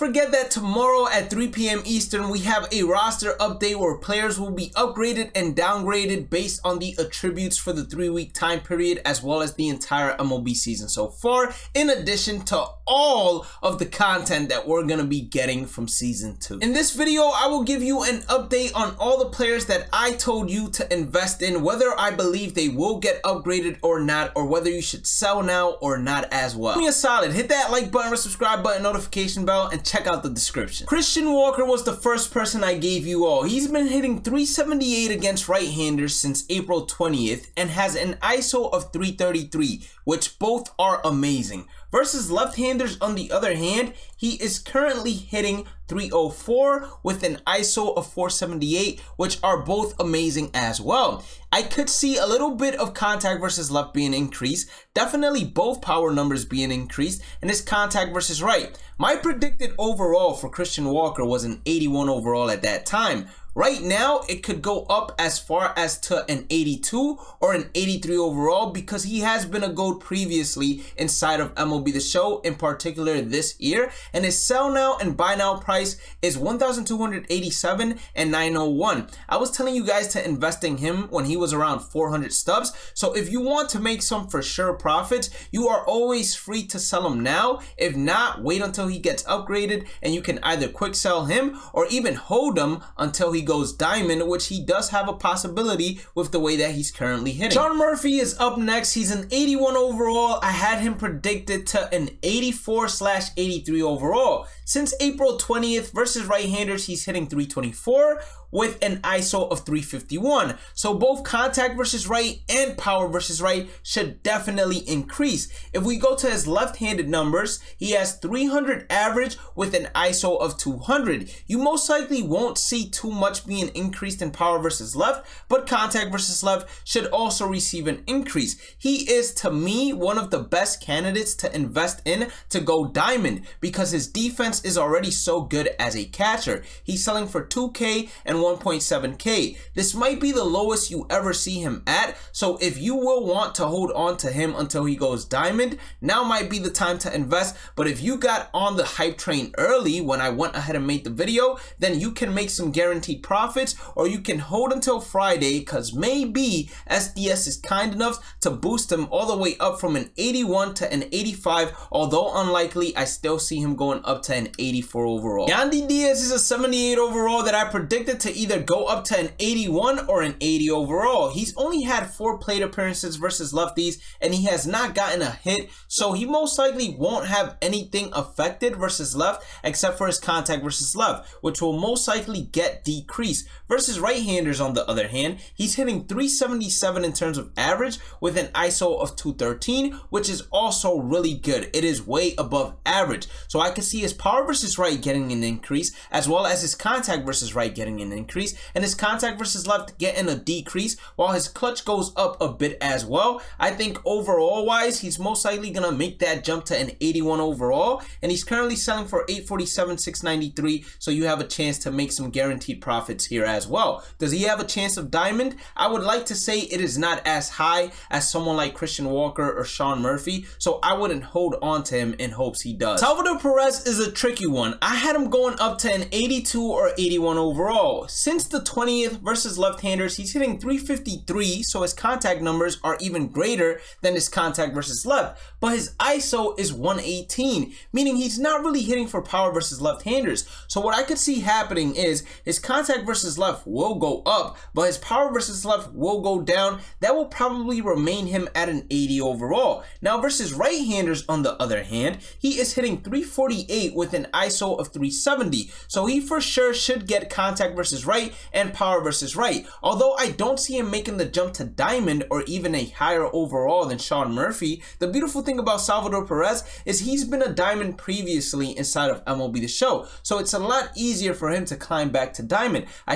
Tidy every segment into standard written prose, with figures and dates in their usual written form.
forget that tomorrow at 3 p.m. Eastern, we have a roster update where players will be upgraded and downgraded based on the attributes for the 3-week time period, as well as the entire MLB season so far, in addition to all of the content that we're going to be getting from season 2. In this video, I will give you an update on all the players that I told you to invest in, whether I believe they will get upgraded or not, or whether you should sell now or not as well. Do me a solid, hit that like button or subscribe button, notification bell, and check out the description. Christian Walker was the first person I gave you all. He's been hitting 378 against right-handers since April 20th and has an ISO of 333, which both are amazing. Versus left-handers, on the other hand, he is currently hitting 304 with an ISO of 478, which are both amazing as well. I could see a little bit of contact versus left being increased, definitely both power numbers being increased, and his contact versus right. My predicted overall for Christian Walker was an 81 overall at that time. Right now, it could go up as far as to an 82 or an 83 overall because he has been a GOAT previously inside of MLB The Show, in particular this year, and his sell now and buy now price is 1,287 and 901. I was telling you guys to invest in him when he was around 400 stubs, so if you want to make some for sure profits, you are always free to sell him now. If not, wait until he gets upgraded and you can either quick sell him or even hold him until he goes diamond, which he does have a possibility with the way that he's currently hitting. Sean Murphy is up next. He's an 81 overall. I had him predicted to an 84/83 overall. Since April 20th versus right-handers, he's hitting 324 with an ISO of 351. So both contact versus right and power versus right should definitely increase. If we go to his left-handed numbers, he has 300 average with an ISO of 200. You most likely won't see too much being increased in power versus left, but contact versus left should also receive an increase. He is, to me, one of the best candidates to invest in to go diamond because his defense is already so good as a catcher. He's selling for 2K and 1.7K. This might be the lowest you ever see him at, so if you will want to hold on to him until he goes diamond, now might be the time to invest. But if you got on the hype train early when I went ahead and made the video, then you can make some guaranteed profits, or you can hold until Friday because maybe SDS is kind enough to boost him all the way up from an 81 to an 85, although unlikely. I still see him going up to an 84 overall. Gandi Diaz is a 78 overall that I predicted to either go up to an 81 or an 80 overall. He's only had 4 plate appearances versus lefties and he has not gotten a hit, so he most likely won't have anything affected versus left except for his contact versus left, which will most likely get decreased. Versus right-handers, on the other hand, he's hitting 377 in terms of average with an ISO of 213, which is also really good. It is way above average, so I can see his power versus right getting an increase, as well as his contact versus right getting an increase, and his contact versus left getting a decrease, while his clutch goes up a bit as well. I think overall wise, he's most likely gonna make that jump to an 81 overall, and he's currently selling for 847, 693, so you have a chance to make some guaranteed profits here as well. Does he have a chance of diamond? I would like to say it is not as high as someone like Christian Walker or Sean Murphy, so I wouldn't hold on to him in hopes he does. Salvador Perez is a tricky one. I had him going up to an 82 or 81 overall. Since the 20th versus left-handers, he's hitting 353, so his contact numbers are even greater than his contact versus left, but his ISO is 118, meaning he's not really hitting for power versus left-handers. So what I could see happening is his contact versus left will go up, but his power versus left will go down. That will probably remain him at an 80 overall. Now versus right-handers, on the other hand, he is hitting 348 with an ISO of 370, so he for sure should get contact versus right and power versus right. Although I don't see him making the jump to diamond or even a higher overall than Sean Murphy, the beautiful thing about Salvador Perez is he's been a diamond previously inside of MLB The Show, so it's a lot easier for him to climb back to diamond. diamond. I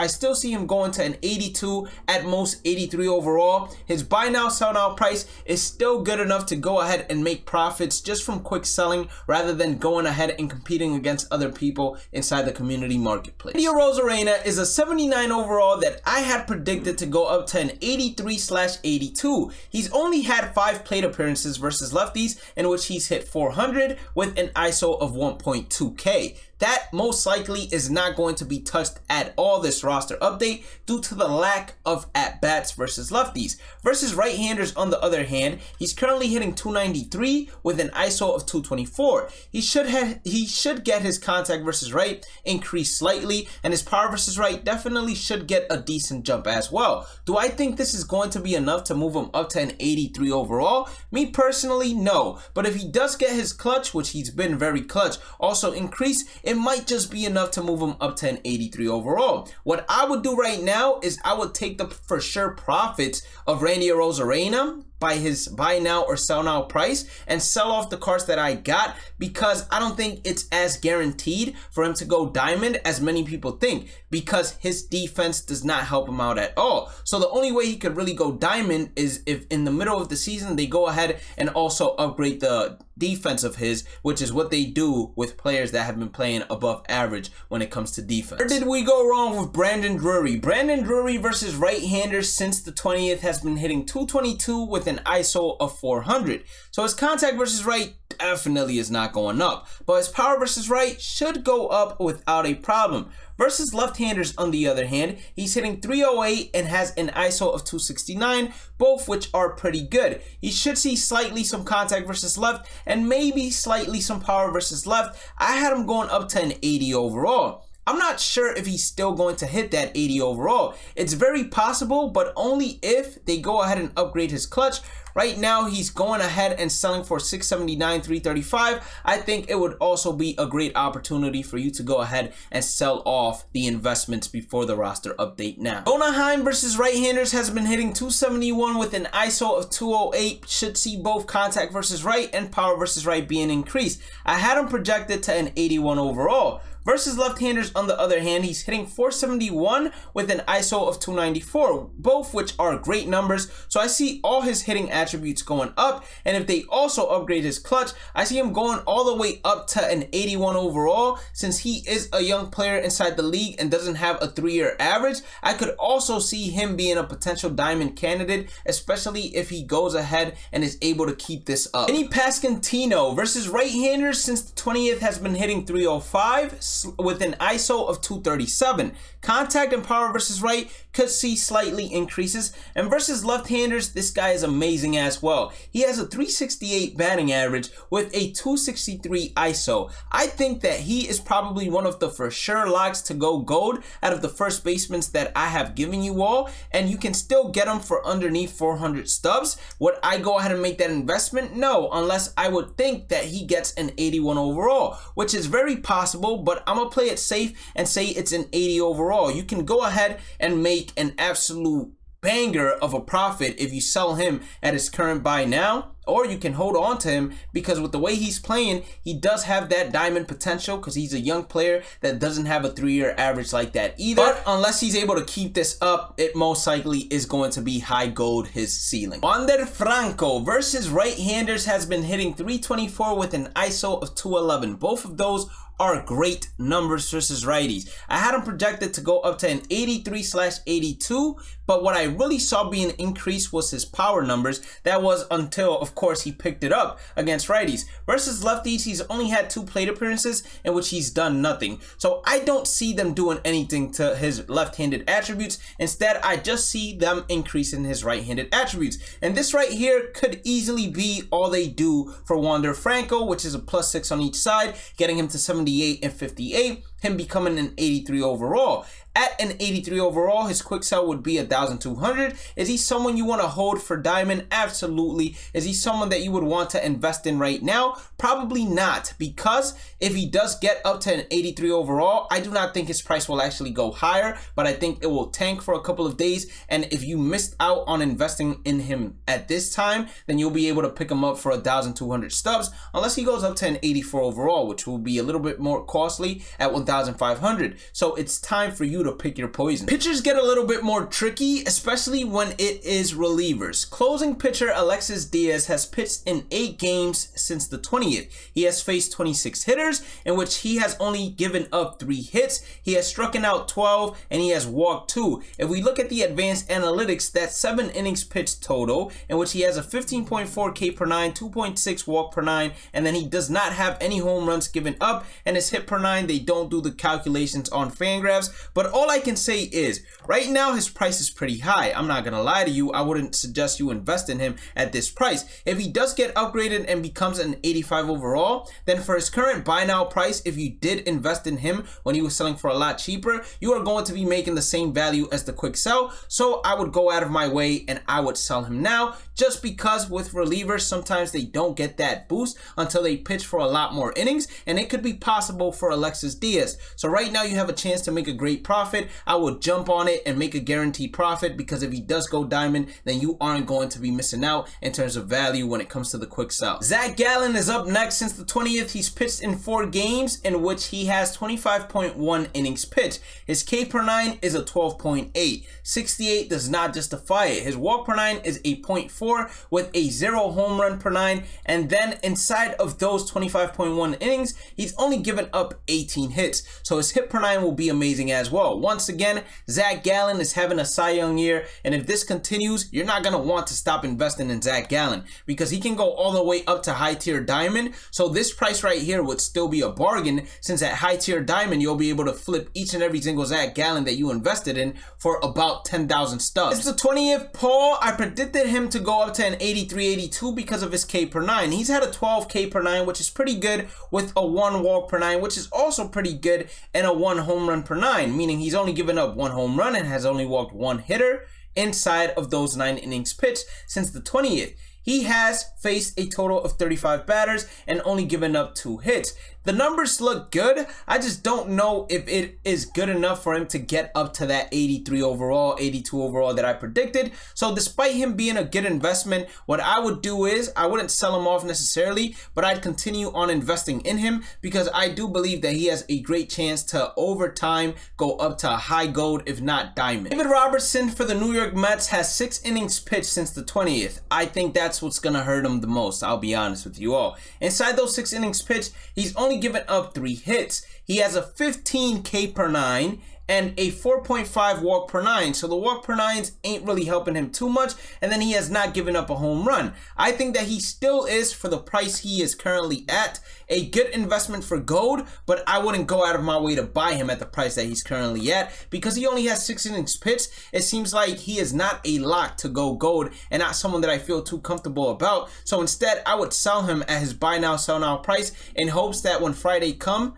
still see him going to an 82, at most 83 overall. His buy now sell now price is still good enough to go ahead and make profits just from quick selling rather than going ahead and competing against other people inside the community marketplace. Arozarena is a 79 overall that I had predicted to go up to an 83/82. He's only had 5 plate appearances versus lefties in which he's hit 400 with an ISO of 1.2K. That most likely is not going to be touched at all this roster update due to the lack of at-bats versus lefties. Versus right-handers, on the other hand, he's currently hitting 293 with an ISO of 224. He should get his contact versus right increased slightly, and his power versus right definitely should get a decent jump as well. Do I think this is going to be enough to move him up to an 83 overall? Me personally, no. But if he does get his clutch, which he's been very clutch, also increase, it might just be enough to move him up to an 83 overall. What I would do right now is I would take the for sure profits of Randy Arozarena by his buy now or sell now price and sell off the cards that I got, because I don't think it's as guaranteed for him to go diamond as many people think, because his defense does not help him out at all. So the only way he could really go diamond is if in the middle of the season they go ahead and also upgrade the defense of his, which is what they do with players that have been playing above average when it comes to defense. Where did we go wrong with Brandon Drury? Brandon Drury versus right-handers since the 20th has been hitting 222 with an ISO of 400. So his contact versus right definitely is not going up, but his power versus right should go up without a problem. Versus left-handers, on the other hand, he's hitting 308 and has an ISO of 269, both which are pretty good. He should see slightly some contact versus left and maybe slightly some power versus left. I had him going up to an 80 overall. I'm not sure if he's still going to hit that 80 overall. It's very possible, but only if they go ahead and upgrade his clutch. Right now, he's going ahead and selling for 679, 335. I think it would also be a great opportunity for you to go ahead and sell off the investments before the roster update now. Donaheim versus right-handers has been hitting 271 with an ISO of 208. Should see both contact versus right and power versus right being increased. I had him projected to an 81 overall. Versus left-handers, on the other hand, he's hitting 471 with an ISO of 294, both which are great numbers. So I see all his hitting attributes going up, and if they also upgrade his clutch, I see him going all the way up to an 81 overall. Since he is a young player inside the league and doesn't have a 3-year average, I could also see him being a potential diamond candidate, especially if he goes ahead and is able to keep this up. Vinnie Pasquantino versus right-handers since the 20th has been hitting 305 with an ISO of 237. Contact and power versus right could see slightly increases, and versus left-handers, this guy is amazing as well. He has a 368 batting average with a 263 ISO. I think that he is probably one of the for sure locks to go gold out of the first basemen that I have given you all, and you can still get him for underneath 400 stubs. Would I go ahead and make that investment? No, unless I would think that he gets an 81 overall, which is very possible, but I'm gonna play it safe and say it's an 80 overall. You can go ahead and make an absolute banger of a profit if you sell him at his current buy now, or you can hold on to him because with the way he's playing, he does have that diamond potential because he's a young player that doesn't have a 3-year average like that either. But unless he's able to keep this up, it most likely is going to be high gold his ceiling. Franco versus right-handers has been hitting 324 with an ISO of 211. Both of those are great numbers versus righties. I had him projected to go up to an 83/82, but what I really saw being increased was his power numbers. That was until, of course, he picked it up against righties. Versus lefties, he's only had 2 plate appearances in which he's done nothing. So I don't see them doing anything to his left-handed attributes. Instead, I just see them increasing his right-handed attributes. And this right here could easily be all they do for Franco, which is a +6 on each side, getting him to 78 and 58, him becoming an 83 overall. At an 83 overall, his quick sell would be 1,200. Is he someone you want to hold for diamond? Absolutely. Is he someone that you would want to invest in right now? Probably not, because if he does get up to an 83 overall, I do not think his price will actually go higher, but I think it will tank for a couple of days. And if you missed out on investing in him at this time, then you'll be able to pick him up for 1,200 stubs, unless he goes up to an 84 overall, which will be a little bit more costly at 1,500. So it's time for you to pick your poison. Pitchers get a little bit more tricky, especially when it is relievers. Closing pitcher Alexis Diaz has pitched in 8 games since the 20th. He has faced 26 hitters, in which he has only given up 3 hits. He has struck out 12 and he has walked 2. If we look at the advanced analytics, that's 7 innings pitched total, in which he has a 15.4 K per 9, 2.6 walk per 9, and then he does not have any home runs given up, and his hit per 9, they don't do the calculations on Fangraphs. But all I can say is, right now his price is pretty high. I'm not gonna lie to you, I wouldn't suggest you invest in him at this price. If he does get upgraded and becomes an 85 overall, then for his current buy now price, if you did invest in him when he was selling for a lot cheaper, you are going to be making the same value as the quick sell. So I would go out of my way and I would sell him now, just because with relievers, sometimes they don't get that boost until they pitch for a lot more innings, and it could be possible for Alexis Diaz. So right now you have a chance to make a great profit. I would jump on it and make a guaranteed profit, because if he does go diamond, then you aren't going to be missing out in terms of value when it comes to the quick sell. Zach Gallen is up next. Since the 20th, he's pitched in 4 games in which he has 25.1 innings pitched. His K per 9 is a 12.8. 68 does not justify it. His walk per 9 is a 0.4 with a 0 home run per 9, and then inside of those 25.1 innings, he's only given up 18 hits. So his hit per 9 will be amazing as well. Once again, Zach Gallen is having a Cy Young year, and if this continues, you're not going to want to stop investing in Zach Gallen, because he can go all the way up to high tier diamond. So this price right here would still be a bargain, since at high tier diamond, you'll be able to flip each and every single Zach Gallen that you invested in for about 10,000 stubs. It's the 20th Paul. I predicted him to go up to an 83, 82 because of his K per 9. He's had a 12 K per 9, which is pretty good, with a 1 walk per 9, which is also pretty good, and a 1 home run per 9, meaning he's only given up 1 home run and has only walked 1 hitter inside of those 9 innings pitched since the 20th. He has faced a total of 35 batters and only given up 2 hits. The numbers look good. I just don't know if it is good enough for him to get up to that 83 overall, 82 overall that I predicted. So despite him being a good investment, what I would do is I wouldn't sell him off necessarily, but I'd continue on investing in him, because I do believe that he has a great chance to over time go up to a high gold, if not diamond. David Robertson for the New York Mets has 6 innings pitched since the 20th. I think that's what's gonna hurt him the most, I'll be honest with you all. Inside those 6 innings pitched, he's only given up 3 hits. He has a 15 K per 9 and a 4.5 walk per 9. So the walk per 9s ain't really helping him too much, and then he has not given up a home run. I think that he still is, for the price he is currently at, a good investment for gold, but I wouldn't go out of my way to buy him at the price that he's currently at, because he only has 6 innings pitched. It seems like he is not a lock to go gold, and not someone that I feel too comfortable about. So instead, I would sell him at his buy now, sell now price, in hopes that when Friday comes,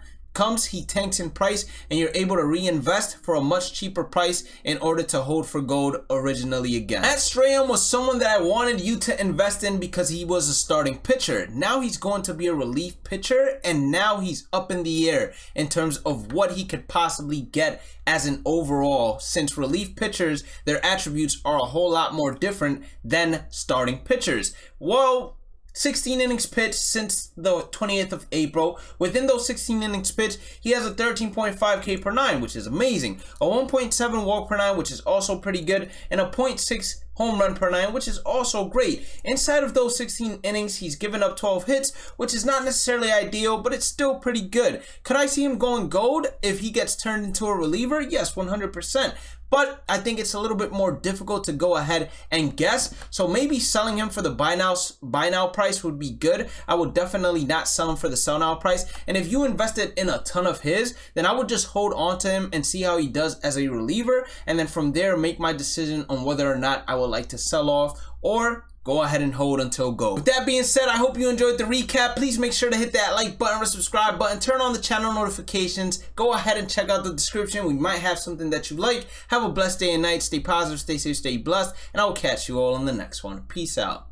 he tanks in price and you're able to reinvest for a much cheaper price in order to hold for gold originally again. Matt Strahan was someone that I wanted you to invest in because he was a starting pitcher. Now he's going to be a relief pitcher, and now he's up in the air in terms of what he could possibly get as an overall, since relief pitchers, their attributes are a whole lot more different than starting pitchers. Well, 16 innings pitched since the 20th of April. Within those 16 innings pitched, he has a 13.5 K per 9, which is amazing. A 1.7 walk per 9, which is also pretty good. And a 0.6 home run per 9, which is also great. Inside of those 16 innings, he's given up 12 hits, which is not necessarily ideal, but it's still pretty good. Could I see him going gold if he gets turned into a reliever? Yes, 100%. But I think it's a little bit more difficult to go ahead and guess. So maybe selling him for the buy now price would be good. I would definitely not sell him for the sell now price. And if you invested in a ton of his, then I would just hold on to him and see how he does as a reliever. And then from there, make my decision on whether or not I would like to sell off or go ahead and hold until go. With that being said, I hope you enjoyed the recap. Please make sure to hit that like button or subscribe button. Turn on the channel notifications. Go ahead and check out the description. We might have something that you like. Have a blessed day and night. Stay positive, stay safe, stay blessed. And I will catch you all in the next one. Peace out.